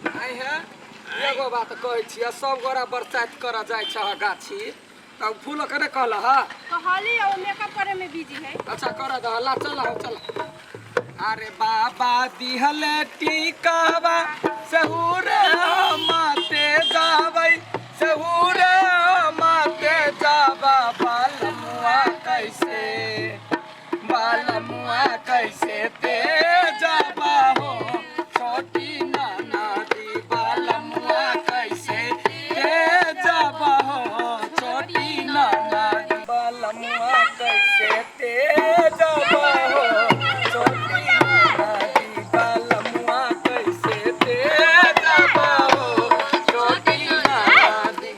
आई है एगो बात कहै छी सब गोरा बरसात कर जाय छ गाछी तब फूल करे कहल ह कहली और मेकअप करे में बिजी है। अच्छा कर दहला चल चल। अरे बाबा दिहले टीकावा सहुरे माते जावै सहुरे माते जावा बालमुआ कैसे ते जावा हो छोटी नाना दी बालमुआ कैसे ते जावा हो छोटी नाना दी बालमुआ कैसे ते जावा हो छोटी नाना दी बालमुआ कैसे ते जावा हो छोटी नाना दी।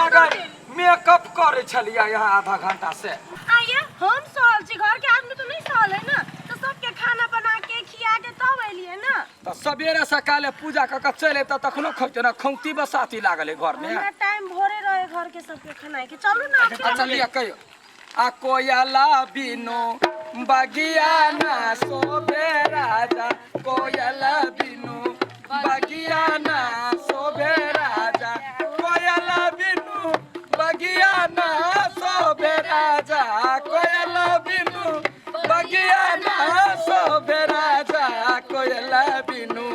अगर मेकअप करे छलिया यहाँ आधा घंटा से आइए हम सहल छी, घर के आदमी तो नहीं सहल है ना, तो सबके खाना बना के खिया के तब अलिए ना। तो सवेरे सकाले पूजा क चले त तखनो खैते ना खौती बसाती लागल है घर में। हमरा टाइम भोरे रहे घर के सबके खाना के चलू ना। अच्छा लिया कहियो आ कोयला बिनु बगिया ना सोबे राजा कोयला बिनु बगिया ना सोबे राजा कोयला बिनु बगिया ना सोबे राजा कोयला बिनु बगिया ना सोबे राजा कोयला बिनु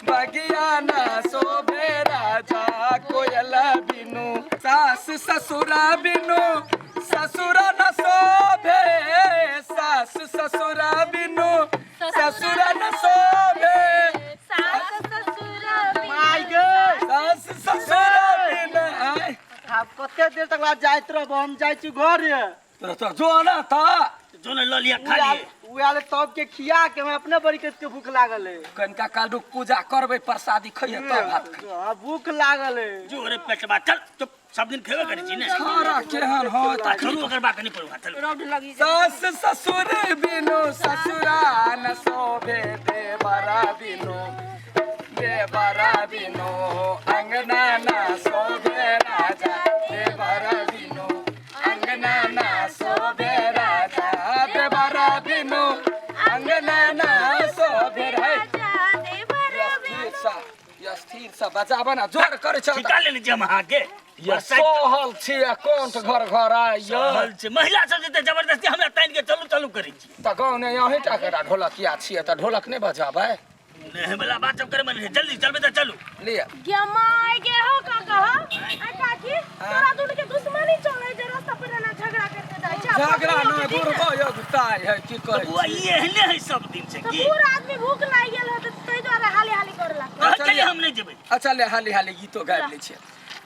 बगिया ना सोबे राजा कोयला बिनु सास ससुरा बिनु ससुरा न सोबे सास ससुरा बिनु ससुरा न सोबे सास ससुरा सास ससुरा बिनु आय आप कते देर तक ला जाइत रहब हम जाइ छी घर तो जो ना था जो न लिया खाली उयाले तब के खिया के मैं अपने बड़ी के भूख लागल है। कनका काल पूजा करबे प्रसादी खइए तब भात खाइ भूख लागल है। जो रे पेटवा चल चुप सब दिन खेबे करे छी ने सारा केहन हो ता शुरू अगर बात नहीं पड़वा चल रोड लगी सास ससुर बिनु ससुरा न सोबे देवरा बिनु अंगना ना सोबे राजा देवरा बिनु अंगना ना सोबे राजा देवरा बिनु अंगना ना सोबे राजा स्थिर सा बजाबा ना जोर करे छ निकाल ले जम हां के सोहल छी अकाउंट घर घर आइयो सहल छे महिला सब जते जबरदस्ती हमरा तान के चलू करै छी त गाँव ने यही टाकरा ढोलकिया छिए त ढोलक नहीं बजाबे नहीं वाला बात सब करे मन जल्दी चलबे त चलू लिया गमाय के हो का कहा आ काकी तोरा दुन के दुश्मनी चले जे रास्ता पर ना झगड़ा करके जाय छ झगड़ा न गुरबो योगताय है की कहै बुआ ये हने है सब दिन से की पूरा आदमी भूख लाग गेल हो त तै द्वारा हाली हाली करला। चलिए हम नहीं जेबै अच्छा ले हाली हाली गीतो गाबि ले छिए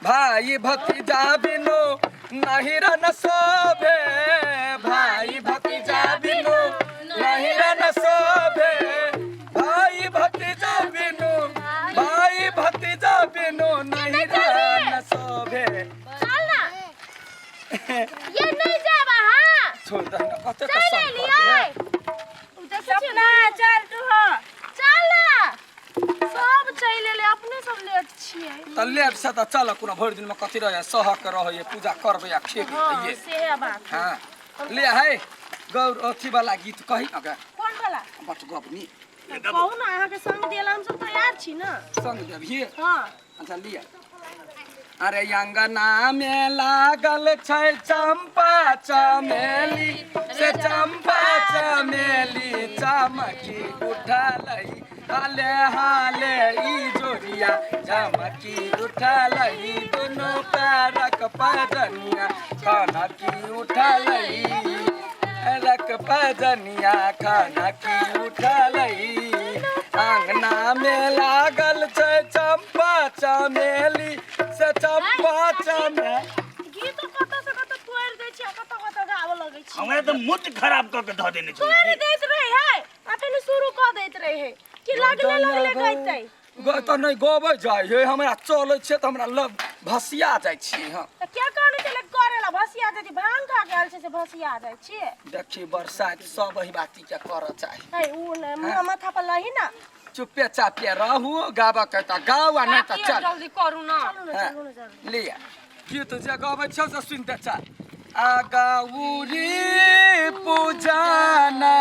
भाई भतीजा बिनु नहीं रन सोबे भाई भतीजा बिनु नहीं रन सोबे भाई भतीजा बिनु नहीं रन सोबे चल ना ये नहीं जाबा हां छोड़ दे ना कते चल का लिया देख छी ना चल तू हो चल ना सब चले ले अपने सब लेट छिए त लेट से त चल कोनो भरि दिन में कथि रह सह के रह पूजा करबे या खेबे हां ये से है बात। हां ले है गौर अथी वाला गीत कही न गा कौन वाला बट गबनी कहू ना अहाँ के संग देला हम सब तैयार छी ना संग देबिए हां अच्छा लिया अरे अंगना में लागल छै चंपा चमेली से चंपा चमेली चमकी उठलै हाले हाले ई जोड़िया चमकी उठलै दुनो पैरक पजनिया खाना की उठलै रक पजनिया खाना की उठलै अंगना में लागल छै चंपा चमेली से चंपा चमेली गीत कत से कत तोड़ दे छी कत कत गाव लगै छी हमरा तो मुट खराब क के ध देने छी तोड़ दैत रहे है अपने शुरू क दैत रहे है कि लगले गइतै त नहीं गोबै जाय हे हमरा चलै छै त हमरा लब भसिया जाय छी हां त क्या कहने चले करेला भसिया जाय छी भांग खा गेल छै से भसिया जाय छी देखी बरसात सब ही बाती के कर चाही है उ माथा पर लही ना चुप्पे चापे रहू गाबा के त गावा नहीं त चल जल्दी करू ना चलू ना जल्दी लिया गीत जे गाबै छ से सुन दे चल आगाउरी पूजाना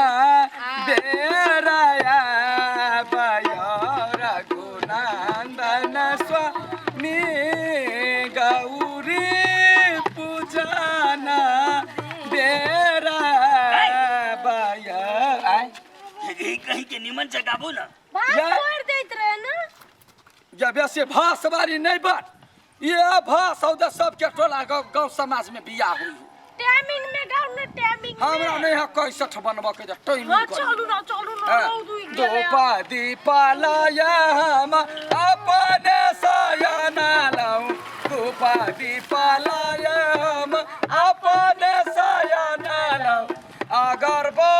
बेराया बया के निमन से गाबू ना। भात ये- छोड़ देत रहे ना। जब ऐसे भासवारी नहीं बन ये भास औदा सबके टोला गांव समाज में बियाह हुई टाइमिंग में गाँव ना टाइमिंग में। हमरा नहीं है कैसे बनबा के हाँ टाइमिंग चलू ना रौद दो पादी पालाया हम अपने सयना लाऊं दो पादी पालाया हम अपने सयना लाऊं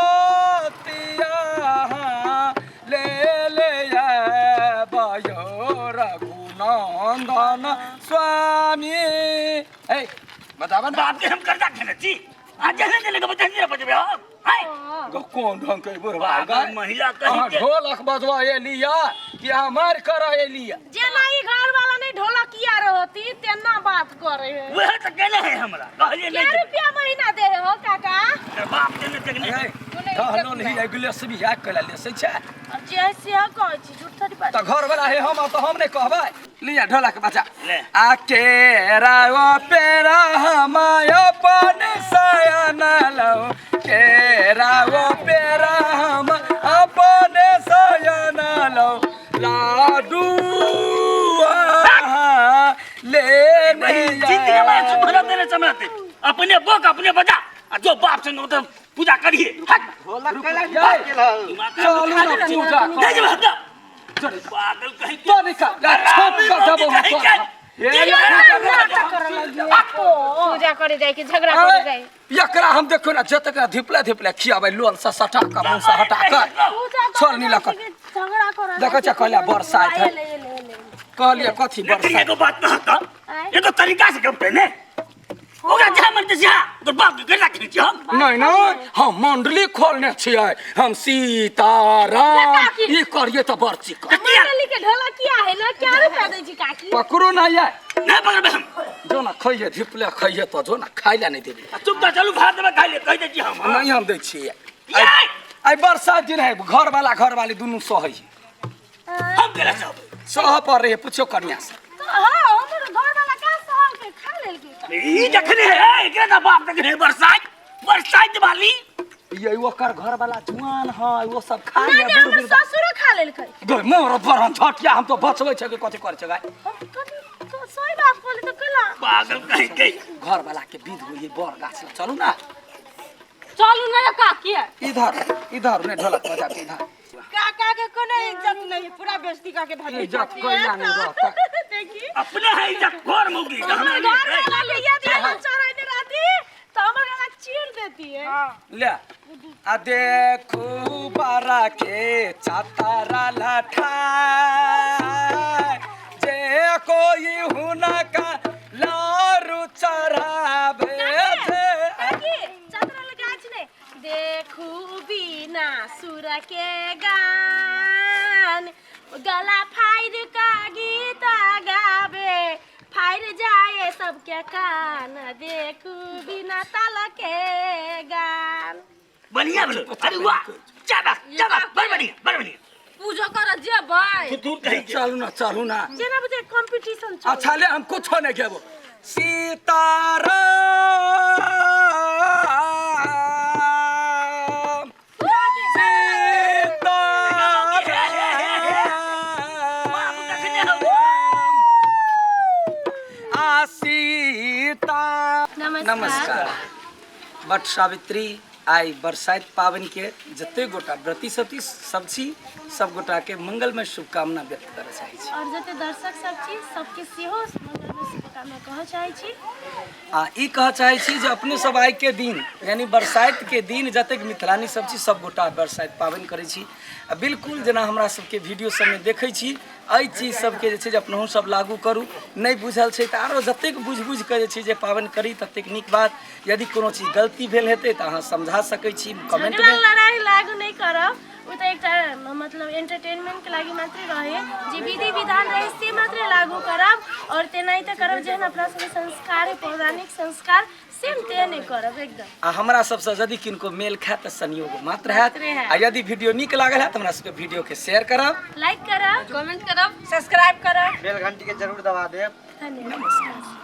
अगरबत्तिया ले ले भयो रघुनंदन स्वामी ए बतावन बाप के हम करता खेले छी आज जैसे चले के बता नहीं बचबे हो हाय कौन ढंग के बुढ़वा बाप महिला कहीं के ढोलक बजवा एलिया कि हमार कर एलिया जेना ई घर वाला नहीं ढोलकिया रहती तेना बात करे है। वह तो कहले है हमरा कहलिए क्या नहीं रुपया महीना दे रहे हो काका? तो बाप देने तक नहीं कहलो नहीं एगुलेस भी याद कला ले से छै अब जैसे है कहै छी झूठ थोड़ी बात। त घर वाला है हम तो हम नहीं कहबै लिया ढोलक बजा ले। आके रावा पेरा हम अपन सयन लो के रावा पेरा हम अपन सयन लो लाडू ले जिंदगी में सुधरा देने समझते अपने बोक अपने बजा और जो बाप से तो पूजा करिए हट ढोलक कैला बात केला चलो ना पूजा नहीं कर बता पागल कहीं तो निका छप का दबो पूजा करे जाए कि झगड़ा करे जाए? एकरा हम देखो ना जतक धिपले धिपले खियाबै लोन से सटा का मुंह से हटा कर छोड़ नी लक झगड़ा करे देखो छ कहला बरसात है कहलिए कथी लेकिन बरसात एगो बात ना हटा एगो तरीका से कब पहने ओकरा जा मरते जा तो बाप के गला खींच हम नहीं नहीं हम मंडली खोलने छियै हम सीताराम ई करिए तो बरची कर मंडली के ढोलकिया है ना क्या रुपया दे छी काकी? पकड़ो ना ये नहीं पकड़बे हम जो ना खइए धिपले खइए तो जो ना खाइला नहीं देबी चुप चलू भात में खा ले कह दे हम नहीं हम दै छियै आई बरसात दिन है घर वाली दुनू सहै हम केला सब सह पर रहे पूछो कन्या से हां हमर घर वाला का सहल के खा लेल के ई देखने है एकरा बाप देखने बरसात वाली ये ओकर घर वाला जुआन है वो सब खा नहीं लिया नहीं हमर ससुर खा लेल के। गए मोर बरहन झटिया हम तो बचबै छै कि कथि करे छै गाय हम कभी तो सही बात बोले तो केला पागल कहीं के घर वाला के विध होई बर गाछ लग चलू ना चलू ना काकी इधर ने ढोलक बजा के इधर काका के कोनो इज्जत नहीं पूरा बेइज्जती करके भाग इज्जत कोइला नहीं रहता देखी अपने है इज्जत घोर मुगी घर वाला लिया दिया हम चढ़ाई राती तो हमर गला चीर देती है। ले आ देखू बारा के चातारा लाठा जे कोई हुना का लारू चढ़ावे काकी चतरा लगा छने देखू बिना सुर के गान गला फाइर का गीत गावे फाइर जाए सबके कान देखू बिना ताल के गान। बढ़िया बोलो अरे वाह ज्यादा बढ़िया पूजा कर जेबै तू कहीं चलू ना जेना बुझे कंपटीशन चल अच्छा ले हम कुछ नहीं खेबो सीताराम सीता नमस्कार बट सावित्री आई बरसात पावन के जते गोटा व्रती सती सब छी सब गोटा के मंगलमय शुभकामना व्यक्त करे चाहे छी और जते दर्शक सब छी सबके सेहो मंगलमय शुभकामना कहऽ चाहे छी ई कह चाहे छी जे अपने सब आइ के दिन यानी बरसात के दिन जतेक मिथिलानी सब छी सब गोटा बरसात पावन करे छी आ बिल्कुल जेना हमरा सबके वीडियो सब में देखै छी एहि चीज सबके जे छै जे अपनहु सब लागू करू नहीं बुझल छै तऽ आरो जतेक बुझ के जे छै जे पावन करी ततेक नीक बात यदि कोनो चीज गलती भेल हेतै तऽ अहाँ समझा सकै छी कमेंट झगड़ा में लड़ाई लागू नहीं करब वो तो एक मतलब एंटरटेनमेंट के लागि मात्र रहे जे विधि विधान रहे से मात्र लागू करब और तेनाहिते करब जेहन अपना सबके संस्कार है पौराणिक संस्कार सेम ते नहीं करब एकदम आ हमरा सबसे यदि किनको मेल खाए तऽ संयोग मात्र हैत आ यदि वीडियो नीक लागल है तऽ हमरा सबके वीडियो के शेयर करब लाइक करब कमेंट करब सब्सक्राइब करब बेल घंटी के जरूर दबा देब धन्यवाद।